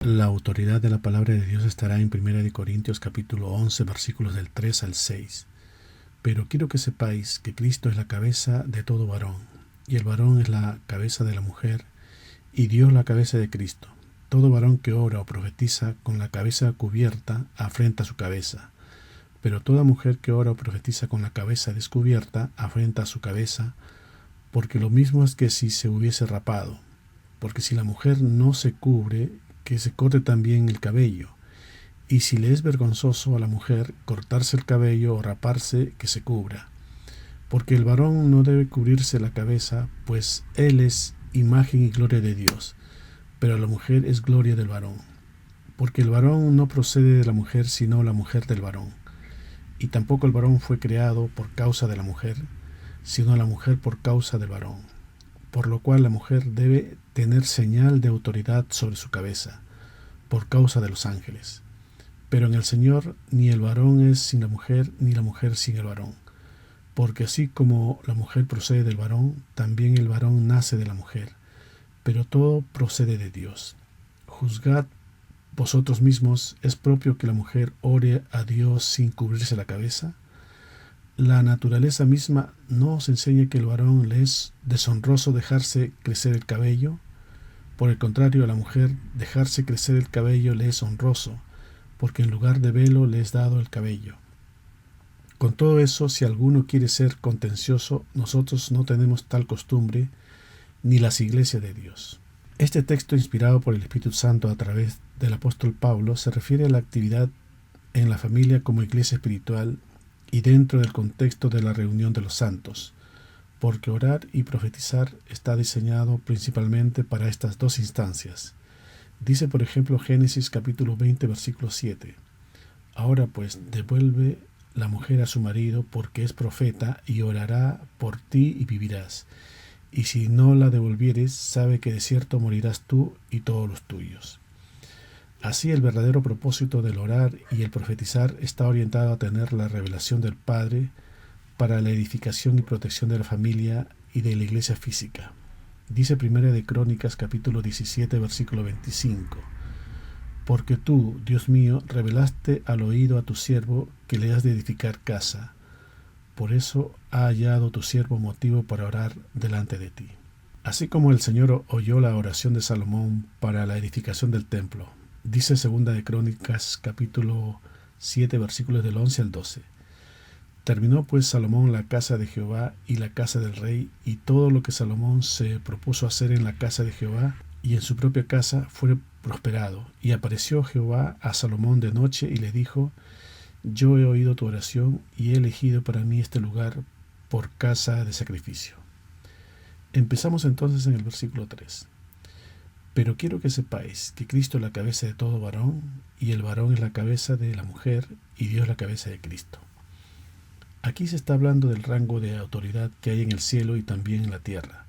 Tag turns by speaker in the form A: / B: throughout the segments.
A: La autoridad de la palabra de Dios estará en 1 Corintios capítulo 11 versículos del 3 al 6. Pero quiero que sepáis que Cristo es la cabeza de todo varón, y el varón es la cabeza de la mujer, y Dios la cabeza de Cristo. Todo varón que ora o profetiza con la cabeza cubierta afrenta su cabeza, pero toda mujer que ora o profetiza con la cabeza descubierta afrenta su cabeza, porque lo mismo es que si se hubiese rapado. Porque si la mujer no se cubre, que se corte también el cabello. Y si le es vergonzoso a la mujer cortarse el cabello o raparse, que se cubra. Porque el varón no debe cubrirse la cabeza, pues él es imagen y gloria de Dios, pero la mujer es gloria del varón. Porque el varón no procede de la mujer, sino la mujer del varón. Y tampoco el varón fue creado por causa de la mujer, sino la mujer por causa del varón. Por lo cual la mujer debe tener señal de autoridad sobre su cabeza, por causa de los ángeles. Pero en el Señor ni el varón es sin la mujer, ni la mujer sin el varón. Porque así como la mujer procede del varón, también el varón nace de la mujer. Pero todo procede de Dios. Juzgad vosotros mismos, ¿es propio que la mujer ore a Dios sin cubrirse la cabeza? La naturaleza misma no os enseña que el varón le es deshonroso dejarse crecer el cabello. Por el contrario, a la mujer dejarse crecer el cabello le es honroso, porque en lugar de velo le es dado el cabello. Con todo eso, si alguno quiere ser contencioso, nosotros no tenemos tal costumbre, ni las iglesias de Dios. Este texto, inspirado por el Espíritu Santo a través del apóstol Pablo, se refiere a la actividad en la familia como iglesia espiritual y dentro del contexto de la reunión de los santos, porque orar y profetizar está diseñado principalmente para estas dos instancias. Dice, por ejemplo, Génesis capítulo 20, versículo 7. Ahora pues, devuelve la mujer a su marido porque es profeta y orará por ti y vivirás. Y si no la devolvieres, sabe que de cierto morirás tú y todos los tuyos. Así el verdadero propósito del orar y el profetizar está orientado a tener la revelación del Padre para la edificación y protección de la familia y de la iglesia física. Dice 1 Crónicas capítulo 17 versículo 25. Porque tú, Dios mío, revelaste al oído a tu siervo que le has de edificar casa. Por eso ha hallado tu siervo motivo para orar delante de ti. Así como el Señor oyó la oración de Salomón para la edificación del templo, dice 2 Crónicas capítulo 7 versículos del 11 al 12. Terminó pues Salomón la casa de Jehová y la casa del rey, y todo lo que Salomón se propuso hacer en la casa de Jehová y en su propia casa fue prosperado. Y apareció Jehová a Salomón de noche y le dijo: Yo he oído tu oración y he elegido para mí este lugar por casa de sacrificio. Empezamos entonces en el versículo 3. Pero quiero que sepáis que Cristo es la cabeza de todo varón, y el varón es la cabeza de la mujer, y Dios la cabeza de Cristo. Aquí se está hablando del rango de autoridad que hay en el cielo y también en la tierra,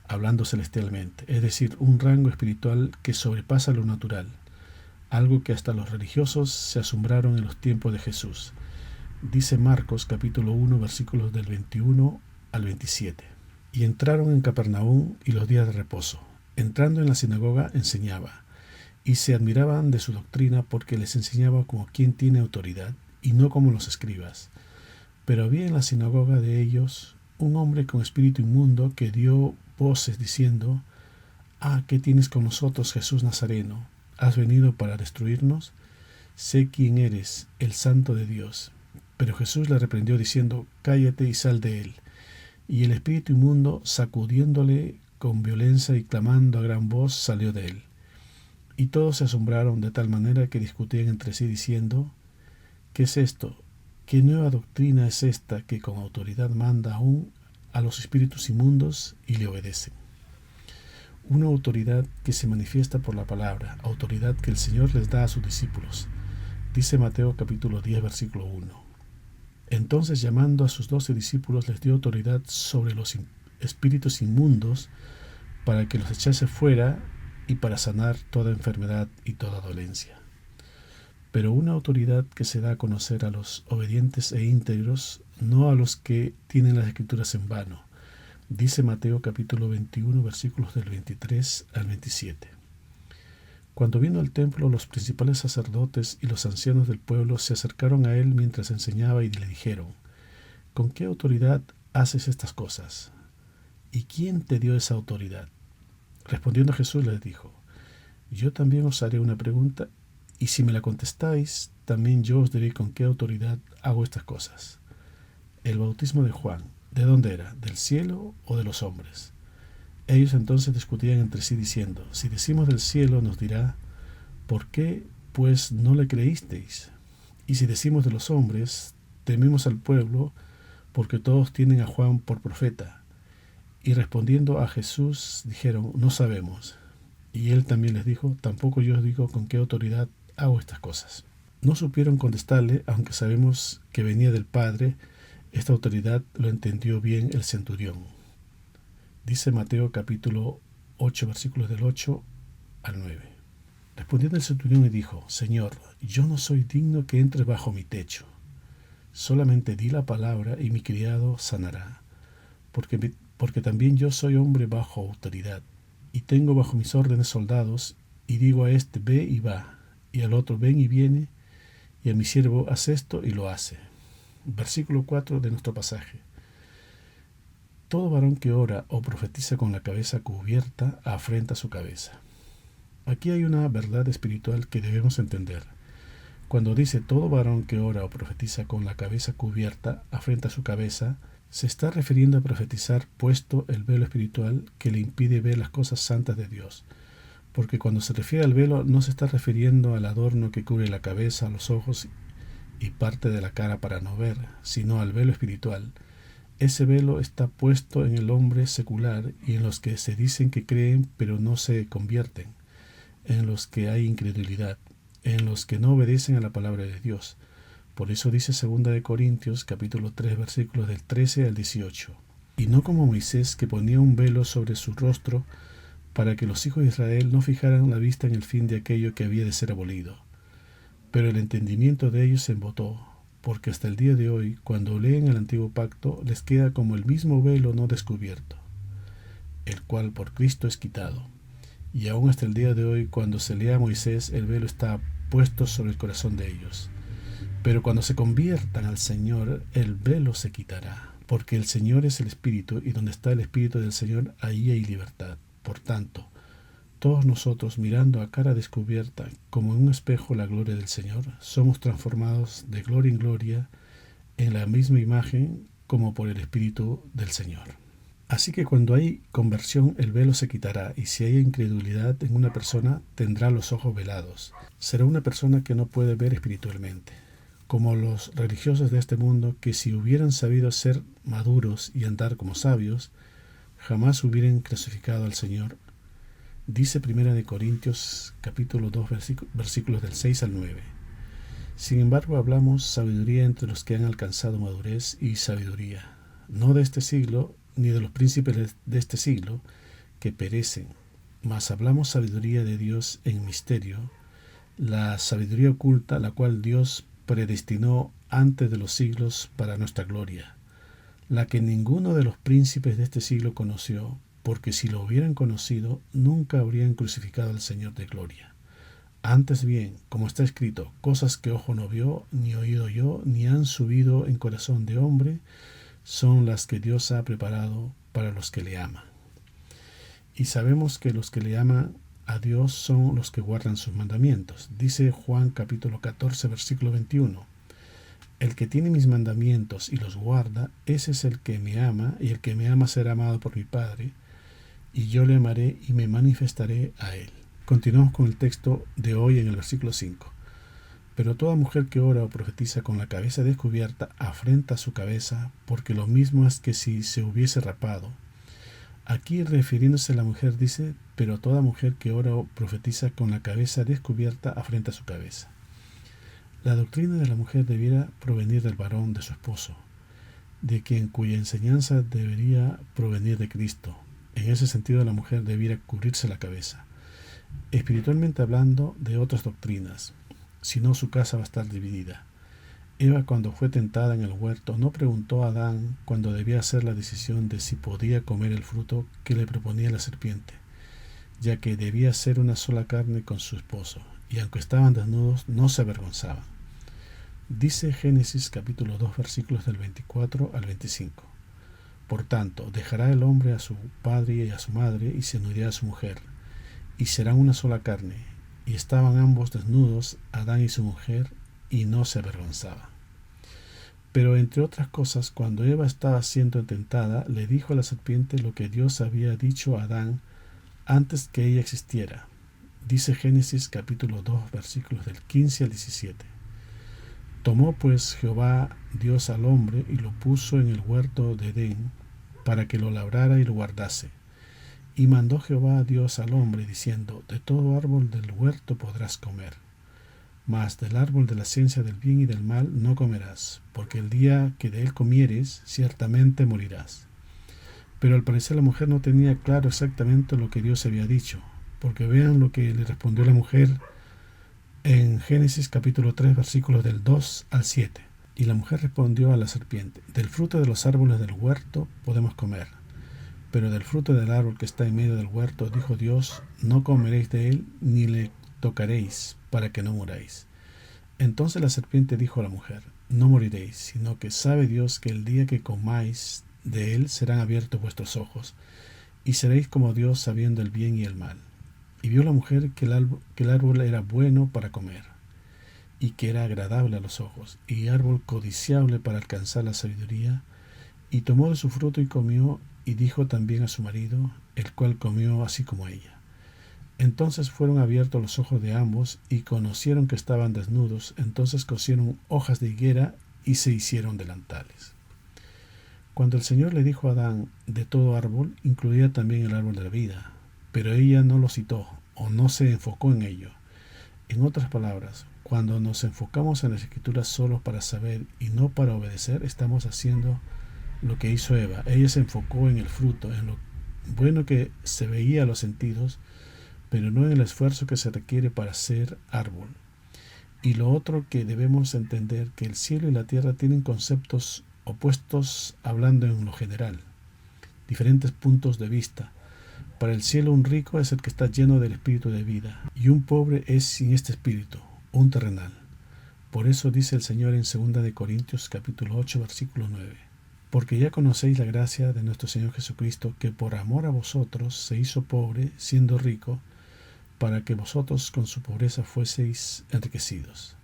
A: hablando celestialmente, es decir, un rango espiritual que sobrepasa lo natural, algo que hasta los religiosos se asombraron en los tiempos de Jesús. Dice Marcos capítulo 1 versículos del 21 al 27. Y entraron en Capernaum y los días de reposo. Entrando en la sinagoga enseñaba, y se admiraban de su doctrina porque les enseñaba como quien tiene autoridad y no como los escribas. Pero había en la sinagoga de ellos un hombre con espíritu inmundo que dio voces diciendo: ¿qué tienes con nosotros, Jesús Nazareno? ¿Has venido para destruirnos? Sé quién eres, el Santo de Dios. Pero Jesús le reprendió diciendo: Cállate y sal de él. Y el espíritu inmundo, sacudiéndole con violencia y clamando a gran voz, salió de él. Y todos se asombraron de tal manera que discutían entre sí diciendo: ¿Qué es esto? ¿Qué nueva doctrina es esta que con autoridad manda aún a los espíritus inmundos y le obedecen? Una autoridad que se manifiesta por la palabra, autoridad que el Señor les da a sus discípulos. Dice Mateo capítulo 10 versículo 1. Entonces, llamando a sus 12 discípulos, les dio autoridad sobre los espíritus inmundos para que los echase fuera y para sanar toda enfermedad y toda dolencia. Pero una autoridad que se da a conocer a los obedientes e íntegros, no a los que tienen las escrituras en vano. Dice Mateo capítulo 21 versículos del 23 al 27. Cuando vino al templo, los principales sacerdotes y los ancianos del pueblo se acercaron a él mientras enseñaba y le dijeron: ¿Con qué autoridad haces estas cosas? ¿Y quién te dio esa autoridad? Respondiendo Jesús les dijo: Yo también os haré una pregunta, y si me la contestáis, también yo os diré con qué autoridad hago estas cosas. El bautismo de Juan, ¿de dónde era? ¿Del cielo o de los hombres? Ellos entonces discutían entre sí diciendo: Si decimos del cielo, nos dirá: ¿por qué pues no le creísteis? Y si decimos de los hombres, tememos al pueblo, porque todos tienen a Juan por profeta. Y respondiendo a Jesús, dijeron: No sabemos. Y él también les dijo: Tampoco yo os digo con qué autoridad hago estas cosas. No supieron contestarle, aunque sabemos que venía del Padre. Esta autoridad lo entendió bien el centurión. Dice Mateo capítulo 8, versículos del 8 al 9. Respondiendo el centurión y dijo: Señor, yo no soy digno que entres bajo mi techo. Solamente di la palabra y mi criado sanará, porque también yo soy hombre bajo autoridad, y tengo bajo mis órdenes soldados, y digo a este: ve y va, y al otro: ven y viene, y a mi siervo: haz esto, y lo hace. Versículo 4 de nuestro pasaje. Todo varón que ora o profetiza con la cabeza cubierta afrenta su cabeza. Aquí hay una verdad espiritual que debemos entender. Cuando dice todo varón que ora o profetiza con la cabeza cubierta afrenta su cabeza, se está refiriendo a profetizar puesto el velo espiritual que le impide ver las cosas santas de Dios. Porque cuando se refiere al velo no se está refiriendo al adorno que cubre la cabeza, los ojos y parte de la cara para no ver, sino al velo espiritual. Ese velo está puesto en el hombre secular y en los que se dicen que creen pero no se convierten, en los que hay incredulidad, en los que no obedecen a la palabra de Dios. Por eso dice 2 Corintios capítulo 3 versículos del 13 al 18. Y no como Moisés, que ponía un velo sobre su rostro para que los hijos de Israel no fijaran la vista en el fin de aquello que había de ser abolido. Pero el entendimiento de ellos se embotó, porque hasta el día de hoy, cuando leen el antiguo pacto, les queda como el mismo velo no descubierto, el cual por Cristo es quitado. Y aún hasta el día de hoy, cuando se lea a Moisés, el velo está puesto sobre el corazón de ellos. Pero cuando se conviertan al Señor, el velo se quitará, porque el Señor es el Espíritu, y donde está el Espíritu del Señor, ahí hay libertad. Por tanto, todos nosotros, mirando a cara descubierta, como en un espejo la gloria del Señor, somos transformados de gloria en gloria en la misma imagen como por el Espíritu del Señor. Así que cuando hay conversión, el velo se quitará, y si hay incredulidad en una persona, tendrá los ojos velados. Será una persona que no puede ver espiritualmente, como los religiosos de este mundo, que si hubieran sabido ser maduros y andar como sabios, jamás hubieran clasificado al Señor. Dice 1 Corintios capítulo 2 versículos del 6 al 9. Sin embargo, hablamos sabiduría entre los que han alcanzado madurez y sabiduría, no de este siglo, ni de los príncipes de este siglo, que perecen, mas hablamos sabiduría de Dios en misterio, la sabiduría oculta, la cual Dios predestinó antes de los siglos para nuestra gloria, la que ninguno de los príncipes de este siglo conoció, porque si lo hubieran conocido, nunca habrían crucificado al Señor de gloria. Antes bien, como está escrito: cosas que ojo no vio, ni oído yo, ni han subido en corazón de hombre, son las que Dios ha preparado para los que le aman. Y sabemos que los que le aman a Dios son los que guardan sus mandamientos. Dice Juan capítulo 14 versículo 21. El que tiene mis mandamientos y los guarda, ese es el que me ama, y el que me ama será amado por mi Padre, y yo le amaré y me manifestaré a él. Continuamos con el texto de hoy en el versículo 5. Pero toda mujer que ora o profetiza con la cabeza descubierta afrenta su cabeza, porque lo mismo es que si se hubiese rapado. Aquí, refiriéndose a la mujer, dice: pero toda mujer que ora o profetiza con la cabeza descubierta afrenta su cabeza. La doctrina de la mujer debiera provenir del varón, de su esposo, de quien cuya enseñanza debería provenir de Cristo. En ese sentido, la mujer debiera cubrirse la cabeza. Espiritualmente hablando, de otras doctrinas, si no su casa va a estar dividida. Eva, cuando fue tentada en el huerto, no preguntó a Adán cuando debía hacer la decisión de si podía comer el fruto que le proponía la serpiente. ya que debía ser una sola carne con su esposo, y aunque estaban desnudos, no se avergonzaban. Dice Génesis capítulo 2 versículos del 24 al 25. Por tanto, dejará el hombre a su padre y a su madre, y se unirá a su mujer, y serán una sola carne. Y estaban ambos desnudos, Adán y su mujer, y no se avergonzaban. Pero entre otras cosas, cuando Eva estaba siendo tentada, le dijo a la serpiente lo que Dios había dicho a Adán antes que ella existiera. Dice Génesis capítulo 2 versículos del 15 al 17. Tomó pues Jehová Dios al hombre y lo puso en el huerto de Edén para que lo labrara y lo guardase. Y mandó Jehová Dios al hombre diciendo: de todo árbol del huerto podrás comer, mas del árbol de la ciencia del bien y del mal no comerás, porque el día que de él comieres ciertamente morirás. Pero al parecer la mujer no tenía claro exactamente lo que Dios había dicho, porque vean lo que le respondió la mujer en Génesis capítulo 3 versículos del 2 al 7. Y la mujer respondió a la serpiente: del fruto de los árboles del huerto podemos comer, pero del fruto del árbol que está en medio del huerto, dijo Dios: no comeréis de él, ni le tocaréis, para que no muráis. Entonces la serpiente dijo a la mujer: no moriréis, sino que sabe Dios que el día que comáis de él serán abiertos vuestros ojos, y seréis como Dios, sabiendo el bien y el mal. Y vio la mujer que el árbol era bueno para comer, y que era agradable a los ojos, y árbol codiciable para alcanzar la sabiduría, y tomó de su fruto y comió, y dijo también a su marido, el cual comió así como ella. Entonces fueron abiertos los ojos de ambos, y conocieron que estaban desnudos. Entonces cosieron hojas de higuera, y se hicieron delantales. Cuando el Señor le dijo a Adán: de todo árbol, incluía también el árbol de la vida, pero ella no lo citó, o no se enfocó en ello. En otras palabras, cuando nos enfocamos en las Escrituras solo para saber y no para obedecer, estamos haciendo lo que hizo Eva. Ella se enfocó en el fruto, en lo bueno que se veía a los sentidos, pero no en el esfuerzo que se requiere para ser árbol. Y lo otro que debemos entender, que el cielo y la tierra tienen conceptos opuestos hablando en lo general, diferentes puntos de vista. Para el cielo un rico es el que está lleno del espíritu de vida, y un pobre es sin este espíritu, un terrenal. Por eso dice el Señor en 2 de Corintios capítulo 8 versículo 9: porque ya conocéis la gracia de nuestro Señor Jesucristo, que por amor a vosotros se hizo pobre, siendo rico, para que vosotros con su pobreza fueseis enriquecidos,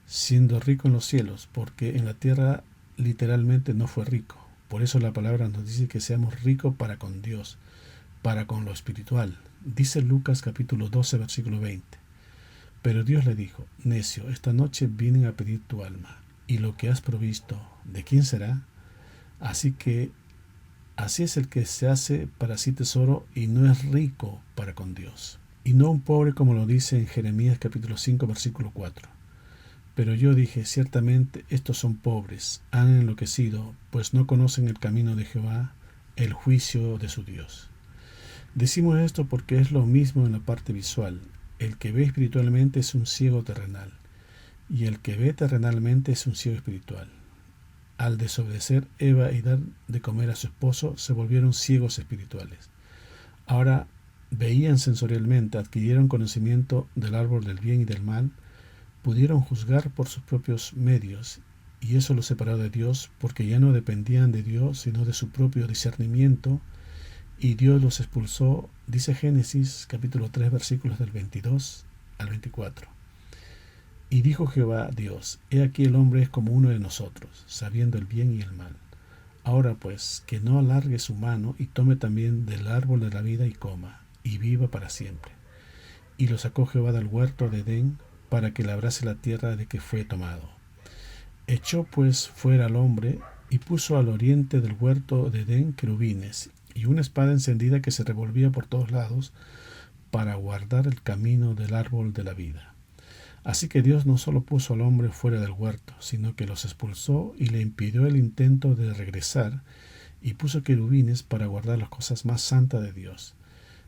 A: siendo rico en los cielos, porque en la tierra literalmente no fue rico. Por eso la palabra nos dice que seamos ricos para con Dios, para con lo espiritual. Dice Lucas capítulo 12 versículo 20. Pero Dios le dijo: necio, esta noche vienen a pedir tu alma, y lo que has provisto, ¿de quién será? Así es el que se hace para sí tesoro y no es rico para con Dios. Y no un pobre, como lo dice en Jeremías capítulo 5 versículo 4. Pero yo dije: ciertamente estos son pobres, han enloquecido, pues no conocen el camino de Jehová, el juicio de su Dios. Decimos esto porque es lo mismo en la parte visual. El que ve espiritualmente es un ciego terrenal, y el que ve terrenalmente es un ciego espiritual. Al desobedecer Eva y dar de comer a su esposo, se volvieron ciegos espirituales. Ahora veían sensorialmente, adquirieron conocimiento del árbol del bien y del mal, pudieron juzgar por sus propios medios, y eso los separó de Dios, porque ya no dependían de Dios, sino de su propio discernimiento, y Dios los expulsó. Dice Génesis capítulo 3 versículos del 22 al 24. Y dijo Jehová Dios: he aquí el hombre es como uno de nosotros, sabiendo el bien y el mal. Ahora pues, que no alargue su mano y tome también del árbol de la vida y coma, y viva para siempre. Y lo sacó Jehová del huerto de Edén, para que labrase la tierra de que fue tomado. Echó pues fuera al hombre, y puso al oriente del huerto de Edén querubines, y una espada encendida que se revolvía por todos lados, para guardar el camino del árbol de la vida. Así que Dios no solo puso al hombre fuera del huerto, sino que los expulsó y le impidió el intento de regresar, y puso querubines para guardar las cosas más santas de Dios.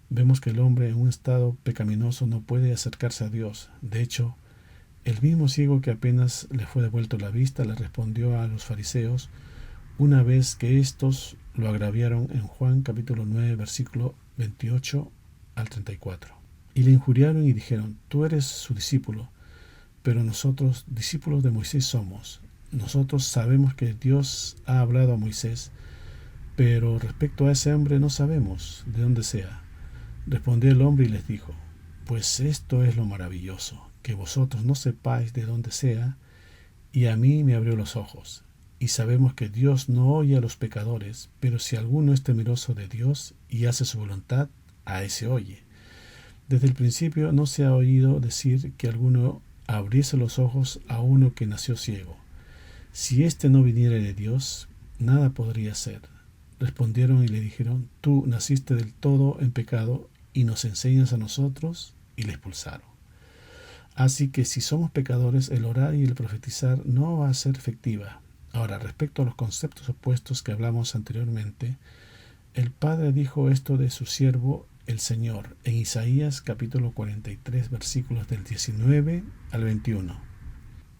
A: Vemos que el hombre en un estado pecaminoso no puede acercarse a Dios. De hecho, el mismo ciego que apenas le fue devuelto la vista le respondió a los fariseos una vez que éstos lo agraviaron en Juan capítulo 9 versículo 28 al 34. Y le injuriaron y dijeron: tú eres su discípulo, pero nosotros discípulos de Moisés somos. Nosotros sabemos que Dios ha hablado a Moisés, pero respecto a ese hombre no sabemos de dónde sea. Respondió el hombre y les dijo: pues esto es lo maravilloso, que vosotros no sepáis de dónde sea, y a mí me abrió los ojos. Y sabemos que Dios no oye a los pecadores, pero si alguno es temeroso de Dios y hace su voluntad, a ese oye. Desde el principio no se ha oído decir que alguno abriese los ojos a uno que nació ciego. Si éste no viniera de Dios, nada podría ser. Respondieron y le dijeron: tú naciste del todo en pecado y nos enseñas a nosotros, y le expulsaron. Así que si somos pecadores, el orar y el profetizar no va a ser efectiva. Ahora, respecto a los conceptos opuestos que hablamos anteriormente, el Padre dijo esto de su siervo el Señor en Isaías capítulo 43 versículos del 19 al 21.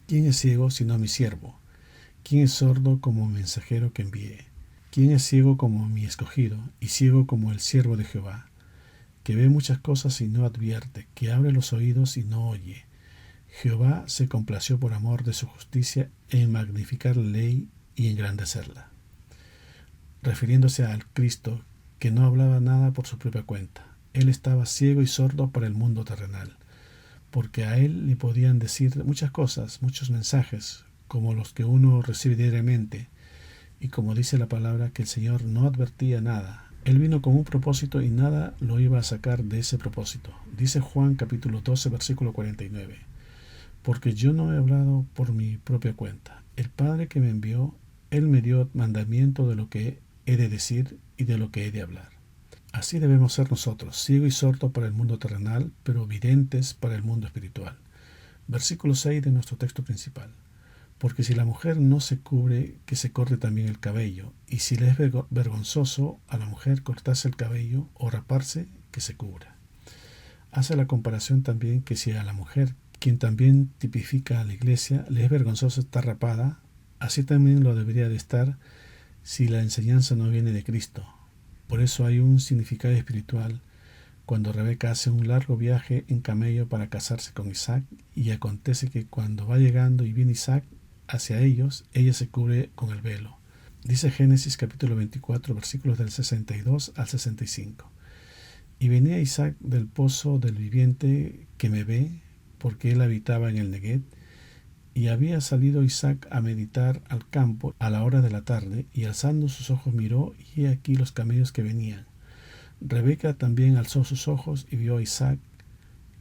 A: ¿Quién es ciego sino mi siervo? ¿Quién es sordo como mensajero que envié? ¿Quién es ciego como mi escogido y ciego como el siervo de Jehová? Que ve muchas cosas y no advierte, que abre los oídos y no oye. Jehová se complació por amor de su justicia en magnificar la ley y engrandecerla. Refiriéndose al Cristo, que no hablaba nada por su propia cuenta. Él estaba ciego y sordo para el mundo terrenal, porque a él le podían decir muchas cosas, muchos mensajes, como los que uno recibe diariamente, y como dice la palabra, que el Señor no advertía nada. Él vino con un propósito y nada lo iba a sacar de ese propósito. Dice Juan capítulo 12, versículo 49. Porque yo no he hablado por mi propia cuenta. El Padre que me envió, Él me dio mandamiento de lo que he de decir y de lo que he de hablar. Así debemos ser nosotros, ciego y sordo para el mundo terrenal, pero videntes para el mundo espiritual. Versículo 6 de nuestro texto principal. Porque si la mujer no se cubre, que se corte también el cabello, y si le es vergonzoso a la mujer cortarse el cabello o raparse, que se cubra. Hace la comparación también que si a la mujer, quien también tipifica a la iglesia, le es vergonzoso estar rapada, así también lo debería de estar si la enseñanza no viene de Cristo. Por eso hay un significado espiritual cuando Rebeca hace un largo viaje en camello para casarse con Isaac, y acontece que cuando va llegando y viene Isaac hacia ellos, ella se cubre con el velo. Dice Génesis capítulo 24 versículos del 62 al 65. Y venía Isaac del pozo del viviente que me ve, porque él habitaba en el Neguet, y había salido Isaac a meditar al campo a la hora de la tarde, y alzando sus ojos miró, y he aquí los camellos que venían. Rebeca también alzó sus ojos y vio a Isaac,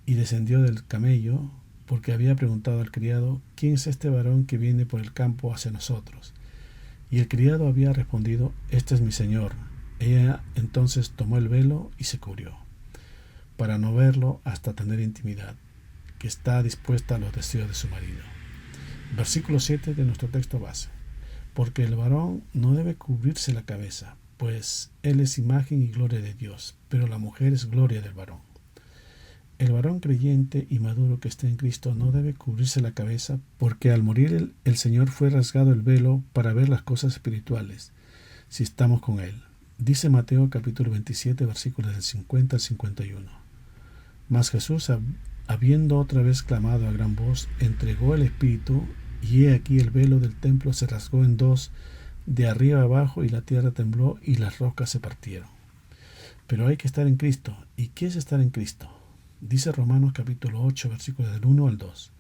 A: y descendió del camello, porque había preguntado al criado: ¿quién es este varón que viene por el campo hacia nosotros? Y el criado había respondido: este es mi señor. Ella entonces tomó el velo y se cubrió, para no verlo hasta tener intimidad, que está dispuesta a los deseos de su marido. Versículo 7 de nuestro texto base. Porque el varón no debe cubrirse la cabeza, pues él es imagen y gloria de Dios, pero la mujer es gloria del varón. El varón creyente y maduro que esté en Cristo no debe cubrirse la cabeza, porque al morir el Señor fue rasgado el velo para ver las cosas espirituales, si estamos con Él. Dice Mateo capítulo 27 versículos del 50 al 51. Mas Jesús, habiendo otra vez clamado a gran voz, entregó el Espíritu, y he aquí el velo del templo se rasgó en dos, de arriba abajo, y la tierra tembló, y las rocas se partieron. Pero hay que estar en Cristo. ¿Y qué es estar en Cristo? Dice Romanos capítulo 8, versículos del 1 al 2.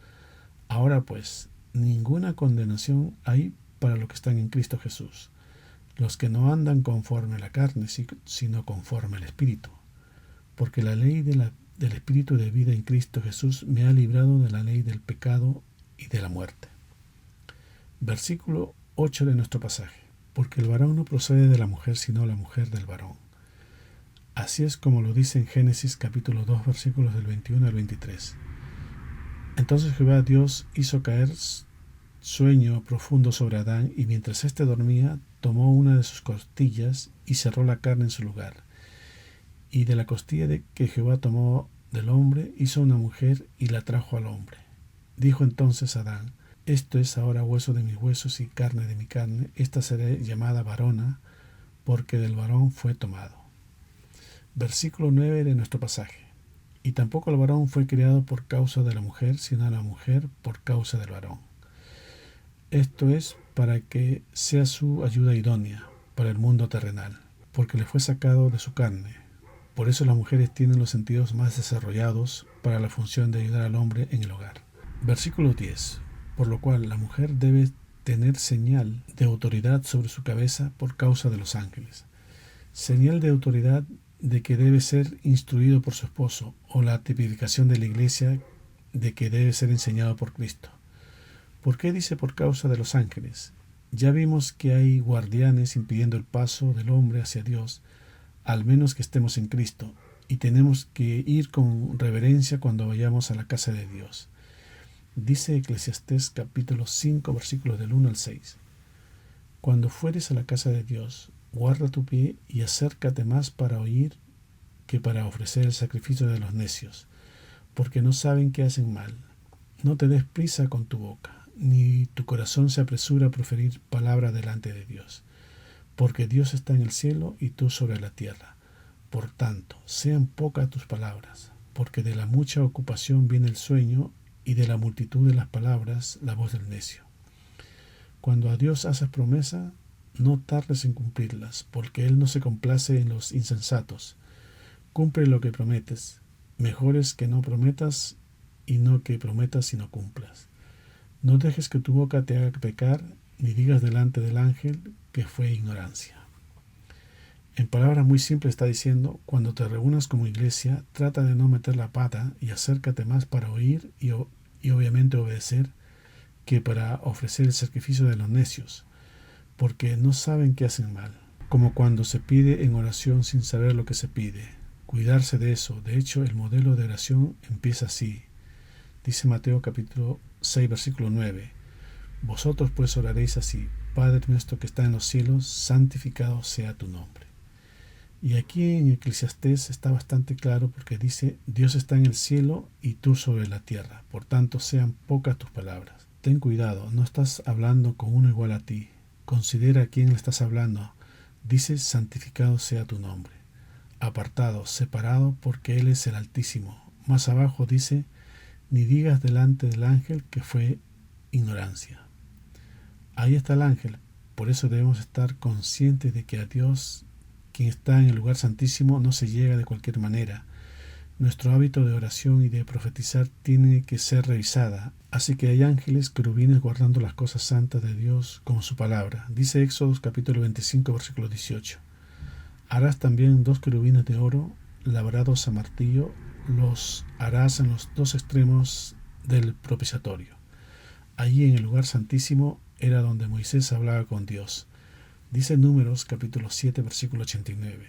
A: Ahora pues, ninguna condenación hay para los que están en Cristo Jesús, los que no andan conforme a la carne, sino conforme al Espíritu. Porque la ley del Espíritu de vida en Cristo Jesús me ha librado de la ley del pecado y de la muerte. Versículo 8 de nuestro pasaje. Porque el varón no procede de la mujer, sino la mujer del varón. Así es como lo dice en Génesis capítulo 2 versículos del 21 al 23. Entonces Jehová Dios hizo caer sueño profundo sobre Adán, y mientras éste dormía, tomó una de sus costillas y cerró la carne en su lugar. Y de la costilla que Jehová tomó del hombre, hizo una mujer y la trajo al hombre. Dijo entonces Adán: esto es ahora hueso de mis huesos y carne de mi carne, esta será llamada varona, porque del varón fue tomado. Versículo 9 de nuestro pasaje. Y tampoco el varón fue creado por causa de la mujer, sino la mujer por causa del varón. Esto es para que sea su ayuda idónea para el mundo terrenal, porque le fue sacado de su carne. Por eso las mujeres tienen los sentidos más desarrollados para la función de ayudar al hombre en el hogar. Versículo 10. Por lo cual la mujer debe tener señal de autoridad sobre su cabeza por causa de los ángeles. Señal de autoridad de que debe ser instruido por su esposo, o la tipificación de la iglesia de que debe ser enseñado por Cristo. ¿Por qué dice por causa de los ángeles? Ya vimos que hay guardianes impidiendo el paso del hombre hacia Dios, al menos que estemos en Cristo, y tenemos que ir con reverencia cuando vayamos a la casa de Dios. Dice Eclesiastés capítulo 5 versículos del 1 al 6. Cuando fueres a la casa de Dios, guarda tu pie y acércate más para oír que para ofrecer el sacrificio de los necios, porque no saben que hacen mal. No te des prisa con tu boca, ni tu corazón se apresura a proferir palabra delante de Dios, porque Dios está en el cielo y tú sobre la tierra. Por tanto, sean pocas tus palabras, porque de la mucha ocupación viene el sueño, y de la multitud de las palabras la voz del necio. Cuando a Dios haces promesa, no tardes en cumplirlas, porque Él no se complace en los insensatos. Cumple lo que prometes. Mejor es que no prometas y no que prometas y no cumplas. No dejes que tu boca te haga pecar, ni digas delante del ángel que fue ignorancia. En palabras muy simples está diciendo, cuando te reúnas como iglesia, trata de no meter la pata y acércate más para oír y obviamente obedecer que para ofrecer el sacrificio de los necios, porque no saben que hacen mal, como cuando se pide en oración sin saber lo que se pide. Cuidarse de eso. De hecho, el modelo de oración empieza así. Dice Mateo capítulo 6 versículo 9. Vosotros pues oraréis así: Padre nuestro que está en los cielos, santificado sea tu nombre. Y aquí en Eclesiastés está bastante claro porque dice, Dios está en el cielo y tú sobre la tierra, por tanto sean pocas tus palabras. Ten cuidado, no estás hablando con uno igual a ti. Considera a quién le estás hablando. Dice, santificado sea tu nombre. Apartado, separado, porque Él es el Altísimo. Más abajo dice, ni digas delante del ángel que fue ignorancia. Ahí está el ángel, por eso debemos estar conscientes de que a Dios, quien está en el lugar santísimo, no se llega de cualquier manera. Nuestro hábito de oración y de profetizar tiene que ser revisada, así que hay ángeles querubines guardando las cosas santas de Dios como su palabra. Dice Éxodo capítulo 25 versículo 18. Harás también 2 querubines de oro labrados a martillo, los harás en los 2 extremos del propiciatorio. Allí en el lugar santísimo era donde Moisés hablaba con Dios. Dice Números capítulo 7 versículo 89.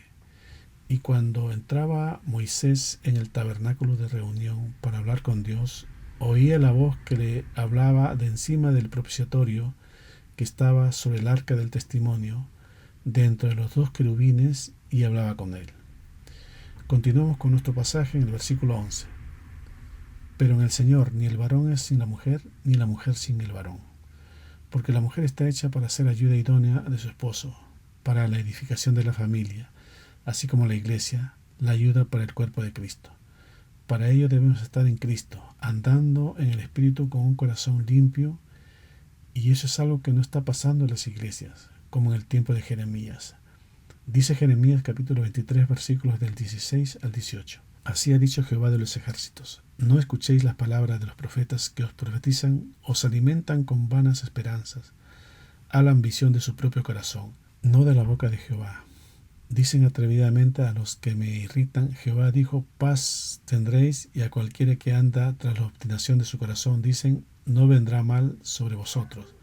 A: Y cuando entraba Moisés en el tabernáculo de reunión para hablar con Dios, oía la voz que le hablaba de encima del propiciatorio que estaba sobre el arca del testimonio, dentro de los 2 querubines, y hablaba con él. Continuamos con nuestro pasaje en el versículo 11. Pero en el Señor ni el varón es sin la mujer, ni la mujer sin el varón. Porque la mujer está hecha para ser ayuda idónea de su esposo, para la edificación de la familia, así como la iglesia, la ayuda para el cuerpo de Cristo. Para ello debemos estar en Cristo, andando en el Espíritu con un corazón limpio, y eso es algo que no está pasando en las iglesias, como en el tiempo de Jeremías. Dice Jeremías capítulo 23 versículos del 16 al 18. Así ha dicho Jehová de los ejércitos: no escuchéis las palabras de los profetas que os profetizan, os alimentan con vanas esperanzas, a la ambición de su propio corazón, no de la boca de Jehová. Dicen atrevidamente a los que me irritan, Jehová dijo, paz tendréis, y a cualquiera que anda tras la obstinación de su corazón, dicen, no vendrá mal sobre vosotros.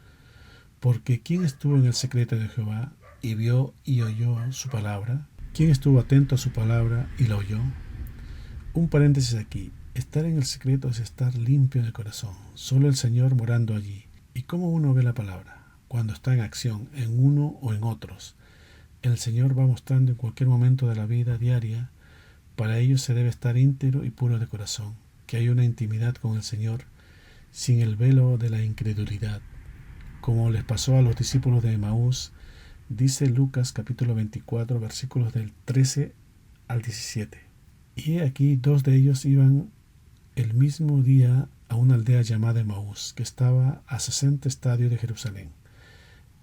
A: Porque ¿quién estuvo en el secreto de Jehová y vio y oyó su palabra? ¿Quién estuvo atento a su palabra y la oyó? Un paréntesis aquí. Estar en el secreto es estar limpio en el corazón, solo el Señor morando allí. ¿Y cómo uno ve la palabra? Cuando está en acción, en uno o en otros. El Señor va mostrando en cualquier momento de la vida diaria. Para ello se debe estar íntegro y puro de corazón, que hay una intimidad con el Señor, sin el velo de la incredulidad. Como les pasó a los discípulos de Emaús, dice Lucas capítulo 24 versículos del 13 al 17. Y aquí 2 de ellos iban el mismo día a una aldea llamada Emaús, que estaba a 60 estadios de Jerusalén,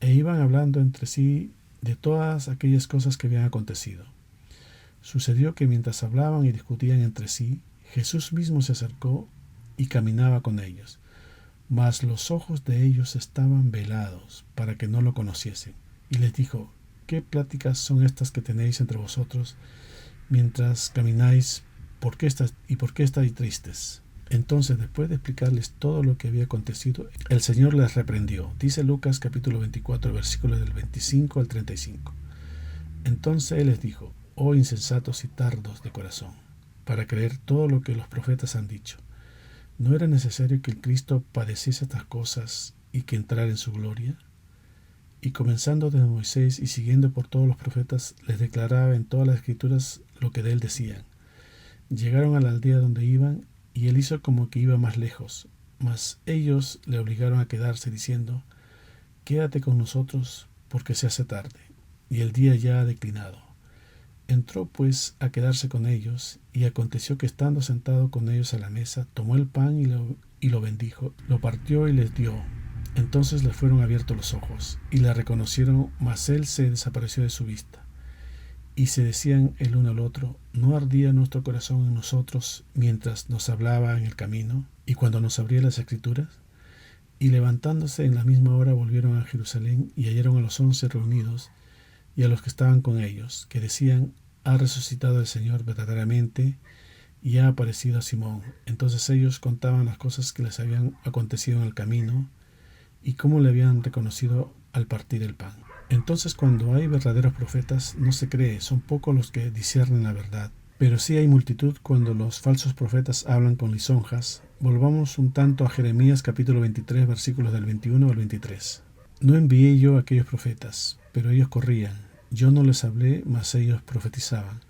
A: e iban hablando entre sí de todas aquellas cosas que habían acontecido. Sucedió que mientras hablaban y discutían entre sí, Jesús mismo se acercó y caminaba con ellos, mas los ojos de ellos estaban velados para que no lo conociesen. Y les dijo: ¿Qué pláticas son estas que tenéis entre vosotros mientras camináis? ¿Por qué estáis tristes? Entonces, después de explicarles todo lo que había acontecido, el Señor les reprendió. Dice Lucas capítulo 24, versículos del 25 al 35. Entonces Él les dijo: Oh insensatos y tardos de corazón, para creer todo lo que los profetas han dicho. ¿No era necesario que el Cristo padeciese estas cosas y que entrara en su gloria? Y comenzando desde Moisés y siguiendo por todos los profetas, les declaraba en todas las escrituras lo que de él decían. Llegaron a la aldea donde iban, y él hizo como que iba más lejos, mas ellos le obligaron a quedarse, diciendo: Quédate con nosotros, porque se hace tarde, y el día ya ha declinado. Entró pues a quedarse con ellos, y aconteció que estando sentado con ellos a la mesa, tomó el pan y lo bendijo, lo partió y les dio. Entonces les fueron abiertos los ojos, y le reconocieron, mas él se desapareció de su vista. Y se decían el uno al otro: ¿No ardía nuestro corazón en nosotros mientras nos hablaba en el camino, y cuando nos abría las escrituras? Y levantándose en la misma hora volvieron a Jerusalén, y hallaron a los 11 reunidos, y a los que estaban con ellos, que decían: Ha resucitado el Señor verdaderamente, y ha aparecido a Simón. Entonces ellos contaban las cosas que les habían acontecido en el camino, y cómo le habían reconocido al partir el pan. Entonces, cuando hay verdaderos profetas, no se cree, son pocos los que disciernen la verdad. Pero sí hay multitud cuando los falsos profetas hablan con lisonjas. Volvamos un tanto a Jeremías capítulo 23, versículos del 21 al 23. No envié yo a aquellos profetas, pero ellos corrían. Yo no les hablé, mas ellos profetizaban.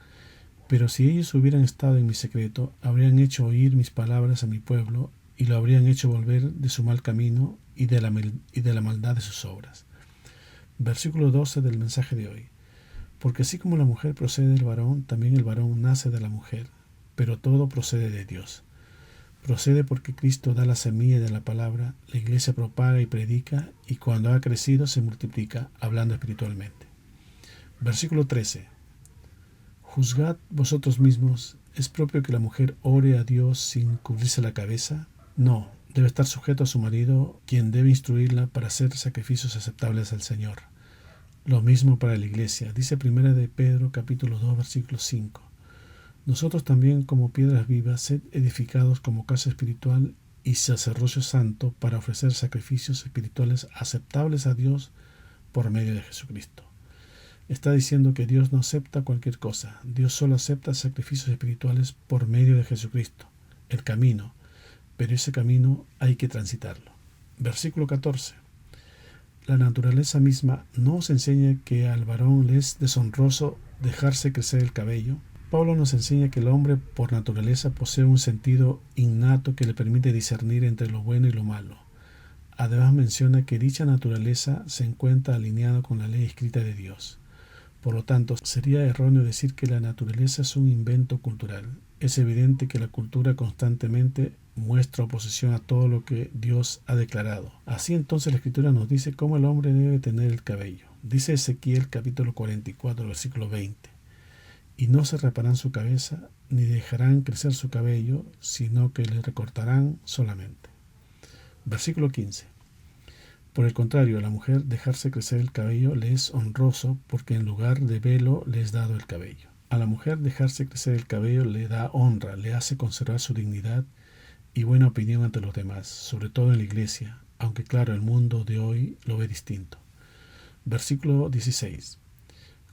A: Pero si ellos hubieran estado en mi secreto, habrían hecho oír mis palabras a mi pueblo, y lo habrían hecho volver de su mal camino y de la maldad de sus obras. Versículo 12 del mensaje de hoy. Porque así como la mujer procede del varón, también el varón nace de la mujer, pero todo procede de Dios. Procede porque Cristo da la semilla de la palabra, la iglesia propaga y predica, y cuando ha crecido se multiplica, hablando espiritualmente. Versículo 13. Juzgad vosotros mismos, ¿es propio que la mujer ore a Dios sin cubrirse la cabeza? No, debe estar sujeto a su marido, quien debe instruirla para hacer sacrificios aceptables al Señor. Lo mismo para la iglesia. Dice 1 de Pedro capítulo 2 versículo 5. Nosotros también, como piedras vivas, sed edificados como casa espiritual y sacerdocio santo, para ofrecer sacrificios espirituales aceptables a Dios por medio de Jesucristo. Está diciendo que Dios no acepta cualquier cosa. Dios solo acepta sacrificios espirituales por medio de Jesucristo, el camino. Pero ese camino hay que transitarlo. Versículo 14. La naturaleza misma no os enseña que al varón le es deshonroso dejarse crecer el cabello. Pablo nos enseña que el hombre por naturaleza posee un sentido innato que le permite discernir entre lo bueno y lo malo. Además menciona que dicha naturaleza se encuentra alineada con la ley escrita de Dios. Por lo tanto, sería erróneo decir que la naturaleza es un invento cultural. Es evidente que la cultura constantemente muestra oposición a todo lo que Dios ha declarado. Así entonces la Escritura nos dice cómo el hombre debe tener el cabello. Dice Ezequiel capítulo 44, versículo 20. Y no se raparán su cabeza, ni dejarán crecer su cabello, sino que le recortarán solamente. Versículo 15. Por el contrario, a la mujer dejarse crecer el cabello le es honroso, porque en lugar de velo le es dado el cabello. A la mujer dejarse crecer el cabello le da honra, le hace conservar su dignidad y buena opinión ante los demás, sobre todo en la iglesia, aunque claro, el mundo de hoy lo ve distinto. Versículo 16.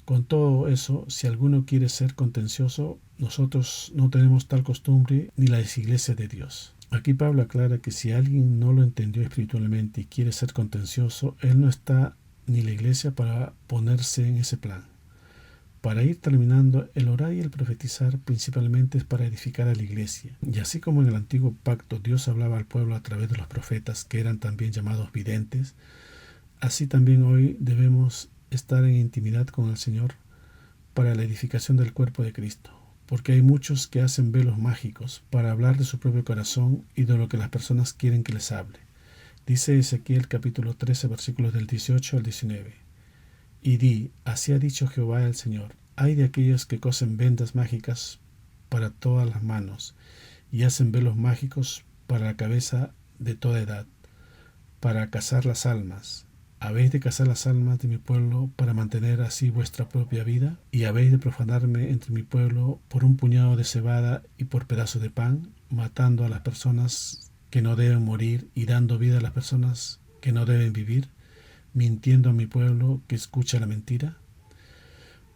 A: Con todo eso, si alguno quiere ser contencioso, nosotros no tenemos tal costumbre ni las iglesias de Dios. Aquí Pablo aclara que si alguien no lo entendió espiritualmente y quiere ser contencioso, él no está ni la iglesia para ponerse en ese plan. Para ir terminando, el orar y el profetizar principalmente es para edificar a la iglesia. Y así como en el antiguo pacto Dios hablaba al pueblo a través de los profetas, que eran también llamados videntes, así también hoy debemos estar en intimidad con el Señor para la edificación del cuerpo de Cristo, porque hay muchos que hacen velos mágicos para hablar de su propio corazón y de lo que las personas quieren que les hable. Dice Ezequiel capítulo 13, versículos del 18 al 19. Y di, así ha dicho Jehová el Señor, hay de aquellos que cosen vendas mágicas para todas las manos, y hacen velos mágicos para la cabeza de toda edad, para cazar las almas. ¿Habéis de cazar las almas de mi pueblo para mantener así vuestra propia vida? ¿Y habéis de profanarme entre mi pueblo por un puñado de cebada y por pedazos de pan, matando a las personas que no deben morir y dando vida a las personas que no deben vivir, mintiendo a mi pueblo que escucha la mentira?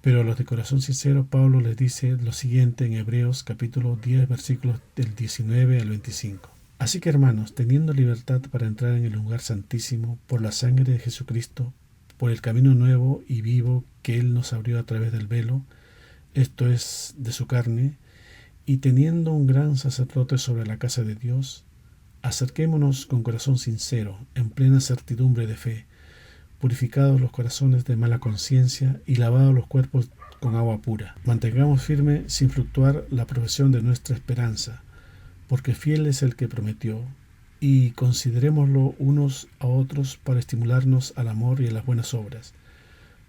A: Pero a los de corazón sincero, Pablo les dice lo siguiente en Hebreos capítulo 10, versículos del 19 al 25. Así que, hermanos, teniendo libertad para entrar en el lugar santísimo por la sangre de Jesucristo, por el camino nuevo y vivo que Él nos abrió a través del velo, esto es, de su carne, y teniendo un gran sacerdote sobre la casa de Dios, acerquémonos con corazón sincero, en plena certidumbre de fe, purificados los corazones de mala conciencia y lavados los cuerpos con agua pura. Mantengamos firme sin fluctuar la profesión de nuestra esperanza, porque fiel es el que prometió, y considerémoslo unos a otros para estimularnos al amor y a las buenas obras,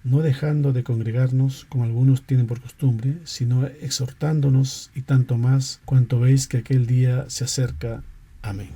A: no dejando de congregarnos como algunos tienen por costumbre, sino exhortándonos, y tanto más cuanto veis que aquel día se acerca. Amén.